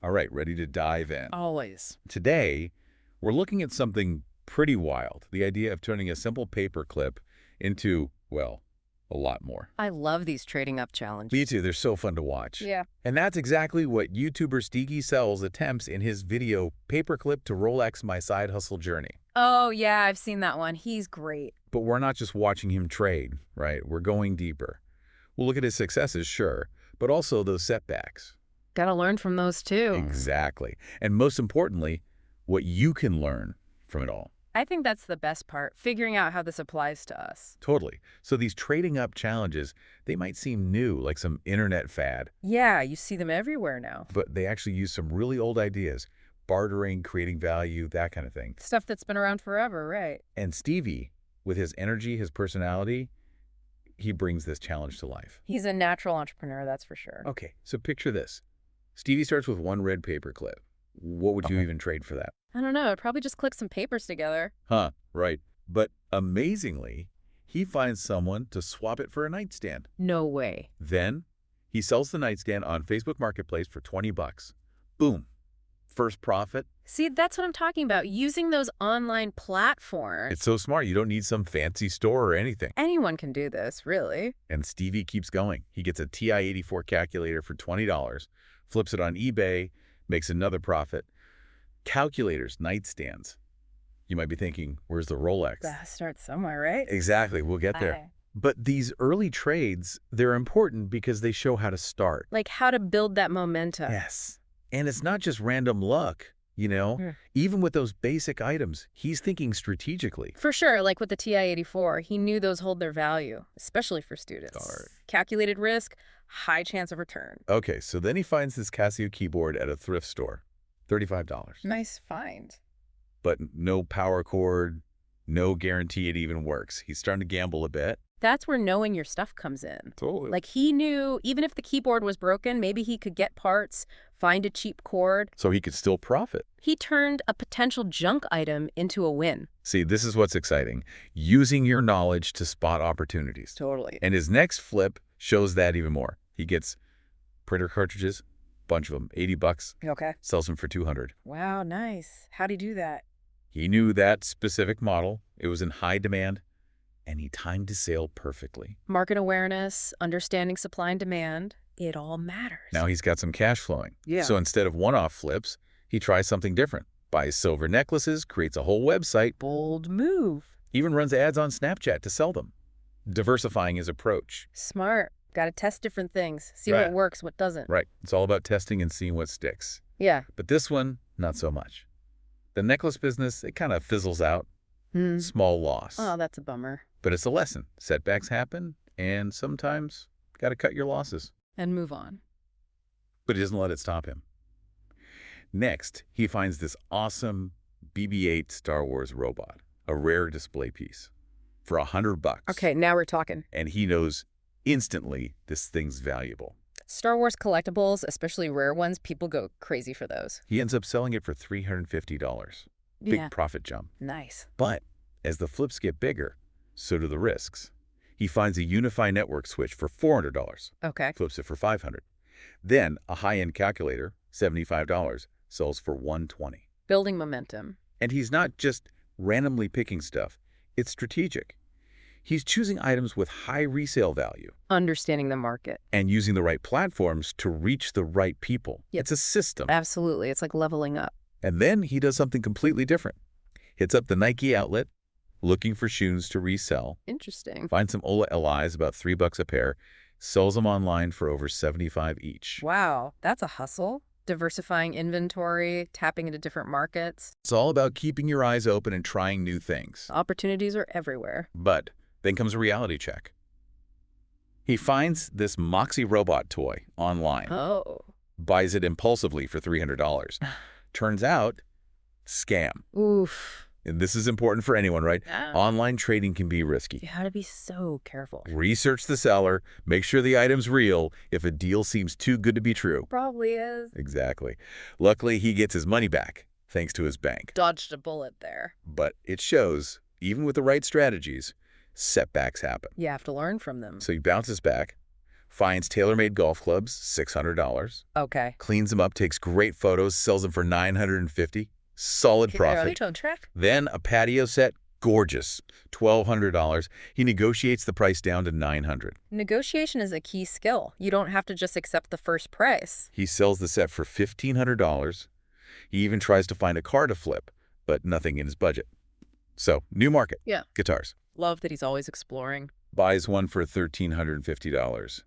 All right, ready to dive in. Always. Today, we're looking at something pretty wild. The idea of turning a simple paperclip into, well, a lot more. I love these trading up Me challenges. too, they're so fun to watch. Yeah. And that's exactly what YouTuber Stevie Sells attempts in his video Paperclip to Rolex My Side Hustle Journey. Oh, yeah, I've seen that one. He's great. But we're not just watching him trade, right? We're going deeper. We'll look at his successes, sure, but also those setbacks. Gotta learn from those too. Exactly. And most importantly, what you can learn from it all. I think that's the best part, figuring out how this applies to us. Totally. So these trading up challenges, they might seem new, like some internet fad, Yeah, you see them everywhere now. but they actually use some really old ideas, bartering, creating value, that kind of thing. Stuff that's been around forever, right? And Stevie, with his energy, his personality, he brings this challenge to life. He's a natural entrepreneur, that's for sure. Okay, so picture this. Stevie starts with one red paper clip. What would you even trade for that? I don't know, I'd probably just click some papers together. Huh, right. But amazingly, he finds someone to swap it for a nightstand. No way. Then he sells the nightstand on Facebook Marketplace for 20 bucks. Boom. First profit. See, that's what I'm talking about, using those online platforms. It's so smart. You don't need some fancy store or anything. Anyone can do this, really. And Stevie keeps going. He gets a TI-84 calculator for $20, flips it on eBay, makes another profit. Calculators, nightstands. You might be thinking, where's the Rolex? Start somewhere, right? Exactly. We'll get there. But these early trades, they're important because they show how to start. Like how to build that momentum. Yes. And it's not just random luck, you know? Mm. Even with those basic items, he's thinking strategically. For sure, like with the TI-84, he knew those hold their value, especially for students. Darn. Calculated risk, high chance of return. Okay, so then he finds this Casio keyboard at a thrift store. $35. Nice find. But no power cord, no guarantee it even works. He's starting to gamble a bit. That's where knowing your stuff comes in. Totally. Like he knew even if the keyboard was broken, maybe he could get parts, find a cheap cord. So he could still profit. He turned a potential junk item into a win. See, this is what's exciting. Using your knowledge to spot opportunities. Totally. And his next flip shows that even more. He gets printer cartridges, bunch of them, 80 bucks, Okay. sells them for 200. Wow, nice. How'd he do that? He knew that specific model. It was in high demand, and he timed his sale perfectly. Market awareness, understanding supply and demand, it all matters. Now he's got some cash flowing. Yeah. So instead of one-off flips, he tries something different. Buys silver necklaces, creates a whole website, Bold move. even runs ads on Snapchat to sell them. Diversifying his approach. Smart. Got to test different things. See Right. what works, what doesn't. Right. It's all about testing and seeing what sticks. Yeah. But this one, not so much. The necklace business, it kind of fizzles out. Hmm. Small loss. Oh, that's a bummer. But it's a lesson. Setbacks happen, and sometimes got to cut your losses. And move on. But he doesn't let it stop him. Next, he finds this awesome BB-8 Star Wars robot, a rare display piece, for 100 bucks. Okay, now we're talking. And he knows instantly this thing's valuable. Star Wars collectibles, especially rare ones, people go crazy for those. He ends up selling it for $350. Big Yeah. profit jump. Nice. But as the flips get bigger, so do the risks. He finds a Unify network switch for $400, Okay. flips it for $500. Then a high-end calculator, $75, sells for $120. Building momentum. And he's not just randomly picking stuff. It's strategic. He's choosing items with high resale value Understanding the market. and using the right platforms to reach the right people. Yep. It's a system. Absolutely. It's like leveling up. And then he does something completely different. Hits up the Nike outlet, looking for shoes to resell. Interesting. Finds some Ola LIs, about $3 a pair. Sells them online for over $75 each. Wow, that's a hustle. Diversifying inventory, tapping into different markets. It's all about keeping your eyes open and trying new things. Opportunities are everywhere. But then comes a reality check. He finds this Moxie robot toy online, Oh. buys it impulsively for $300. Turns out, scam. Oof. And this is important for anyone, right? Ah. Online trading can be risky. You gotta be so careful. Research the seller, make sure the item's real if a deal seems too good to be true. Probably is. Exactly. Luckily, he gets his money back, thanks to his bank. Dodged a bullet there. But it shows, even with the right strategies, setbacks happen. You have to learn from them. So he bounces back, Finds tailor-made golf clubs, $600. Okay. Cleans them up, takes great photos, sells them for $950. Solid profit. On track. Then a patio set, gorgeous, $1,200. He negotiates the price down to $900. Negotiation is a key skill. You don't have to just accept the first price. He sells the set for $1,500. He even tries to find a car to flip, but nothing in his budget. So, new market. Yeah. Guitars. Love that he's always exploring. Buys one for $1,350.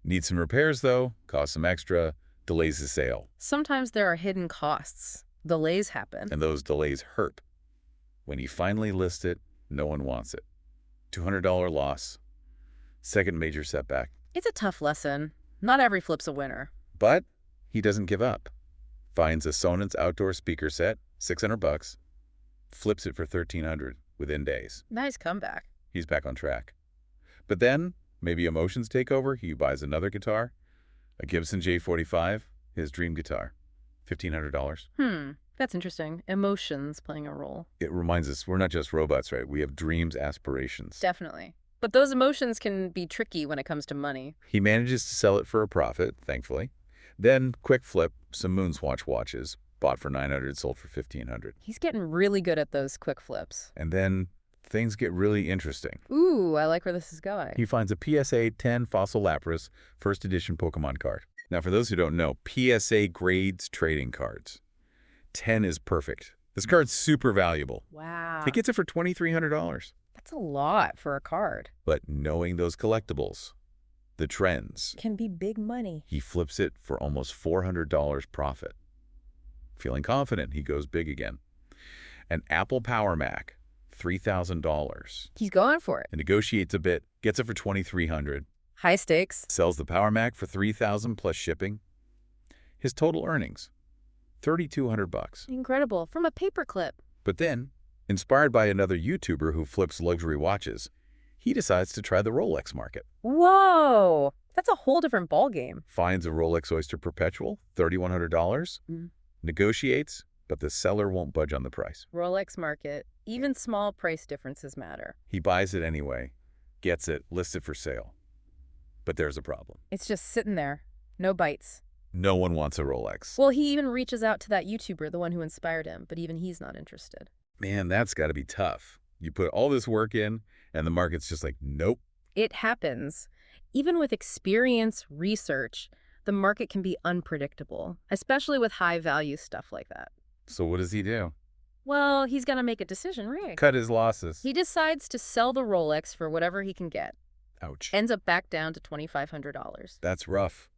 Needs some repairs, though, costs some extra, delays the sale. Sometimes there are hidden costs. Delays happen. And those delays hurt. When he finally lists it, no one wants it. $200 loss. Second major setback. It's a tough lesson. Not every flip's a winner. But he doesn't give up. Finds a Sonance outdoor speaker set, $600. Flips it for $1,300 within days. Nice comeback. He's back on track. But then, maybe emotions take over. He buys another guitar, a Gibson J45, his dream guitar, $1,500. That's interesting. Emotions playing a role. It reminds us we're not just robots, right? We have dreams, aspirations. Definitely. But those emotions can be tricky when it comes to money. He manages to sell it for a profit, thankfully. Then, quick flip, some Moonswatch watches, bought for $900, sold for $1,500. He's getting really good at those quick flips. And then things get really interesting. Ooh, I like where this is going. He finds a PSA 10 Fossil Lapras first edition Pokemon card. Now, for those who don't know, PSA grades trading cards. 10 is perfect. This card's super valuable. Wow. He gets it for $2,300. That's a lot for a card. But knowing those collectibles, the trends, Can be big money. he flips it for almost $400 profit. Feeling confident, he goes big again. An Apple Power Mac, $3,000. He's going for it. And negotiates a bit, gets it for $2,300. High stakes. Sells the Power Mac for $3,000 plus shipping. His total earnings, $3,200. Incredible. From a paperclip. But then, inspired by another YouTuber who flips luxury watches, he decides to try the Rolex market. Whoa. That's a whole different ballgame. Finds a Rolex Oyster Perpetual, $3,100. Negotiates, but the seller won't budge on the price. Rolex market. Even small price differences matter. He buys it anyway, gets it, lists it for sale. But there's a problem. It's just sitting there. No bites. No one wants a Rolex. Well, he even reaches out to that YouTuber, the one who inspired him, but even he's not interested. Man, that's got to be tough. You put all this work in, and the market's just like, nope. It happens. Even with experience, research, the market can be unpredictable, especially with high-value stuff like that. So what does he do? Well, he's got to make a decision, right? Cut his losses. He decides to sell the Rolex for whatever he can get. Ouch. Ends up back down to $2,500. That's rough.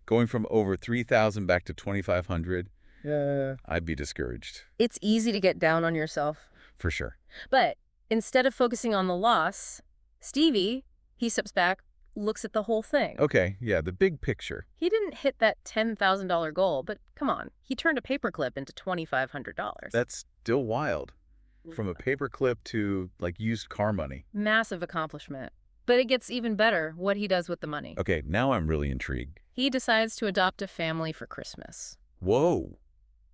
Going from over $3,000 back to $2,500, I'd be discouraged. It's easy to get down on yourself. For sure. But instead of focusing on the loss, Stevie, he steps back, looks at the whole thing. Okay, yeah, the big picture. He didn't hit that $10,000 goal, but come on, he turned a paperclip into $2,500. That's still wild. From a paperclip to, like, used car money. Massive accomplishment. But it gets even better what he does with the money. Okay, now I'm really intrigued. He decides to adopt a family for Christmas. Whoa.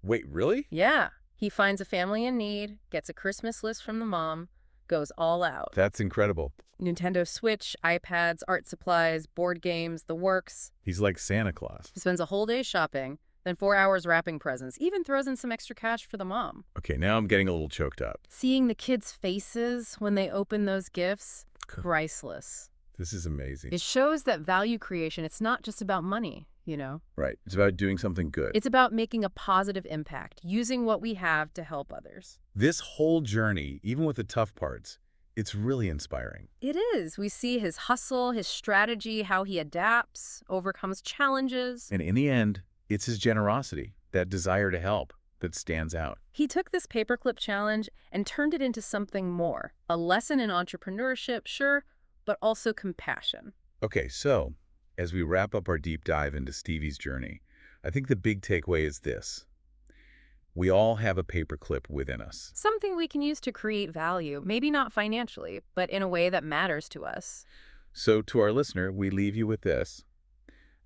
Wait, really? Yeah. He finds a family in need, gets a Christmas list from the mom, goes all out. That's incredible. Nintendo Switch, iPads, art supplies, board games, the works. He's like Santa Claus. He spends a whole day shopping, then 4 hours wrapping presents, even throws in some extra cash for the mom. Okay, now I'm getting a little choked up. Seeing the kids' faces when they open those gifts, priceless. This is amazing. It shows that value creation, it's not just about money, you know? Right. It's about doing something good. It's about making a positive impact, using what we have to help others. This whole journey, even with the tough parts, it's really inspiring. It is. We see his hustle, his strategy, how he adapts, overcomes challenges. And in the end, it's his generosity, that desire to help, that stands out. He took this paperclip challenge and turned it into something more. A lesson in entrepreneurship, sure, but also compassion. Okay, so as we wrap up our deep dive into Stevie's journey, I think the big takeaway is this. We all have a paperclip within us. Something we can use to create value, maybe not financially, but in a way that matters to us. So to our listener, we leave you with this.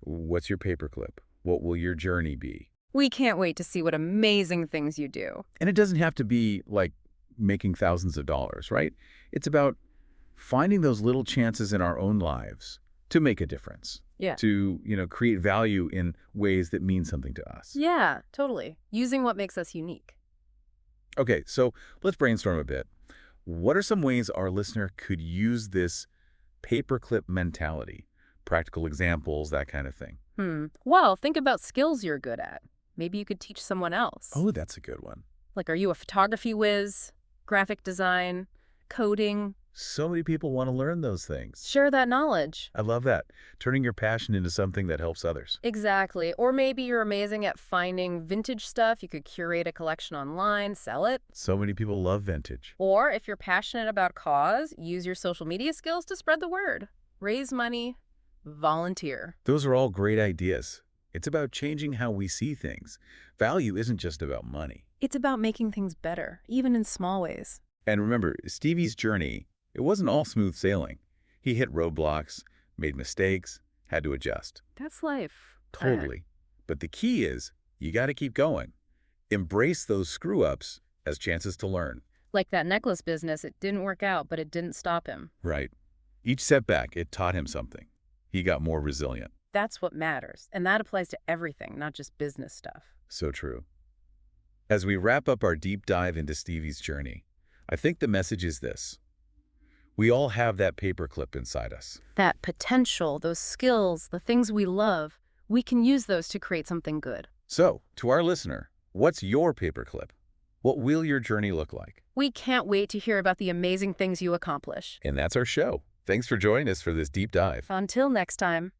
What's your paperclip? What will your journey be? We can't wait to see what amazing things you do. And it doesn't have to be like making thousands of dollars, right? It's about finding those little chances in our own lives to make a difference. Yeah. to, create value in ways that mean something to us. Yeah, totally. Using what makes us unique. Okay, so let's brainstorm a bit. What are some ways our listener could use this paperclip mentality? Practical examples, that kind of thing. Well, think about skills you're good at. Maybe you could teach someone else. Oh, that's a good one. Like, are you a photography whiz, graphic design, coding? So many people want to learn those things. Share that knowledge. I love that. Turning your passion into something that helps others. Exactly. Or maybe you're amazing at finding vintage stuff. You could curate a collection online, sell it. So many people love vintage. Or if you're passionate about cause, use your social media skills to spread the word. Raise money, volunteer. Those are all great ideas. It's about changing how we see things. Value isn't just about money. It's about making things better, even in small ways. And remember, Stevie's journey, it wasn't all smooth sailing. He hit roadblocks, made mistakes, had to adjust. That's life. Totally. But the key is, you got to keep going. Embrace those screw-ups as chances to learn. Like that necklace business, it didn't work out, but it didn't stop him. Right. Each setback, it taught him something. He got more resilient. That's what matters. And that applies to everything, not just business stuff. So true. As we wrap up our deep dive into Stevie's journey, I think the message is this. We all have that paperclip inside us. That potential, those skills, the things we love, we can use those to create something good. So, to our listener, what's your paperclip? What will your journey look like? We can't wait to hear about the amazing things you accomplish. And that's our show. Thanks for joining us for this deep dive. Until next time.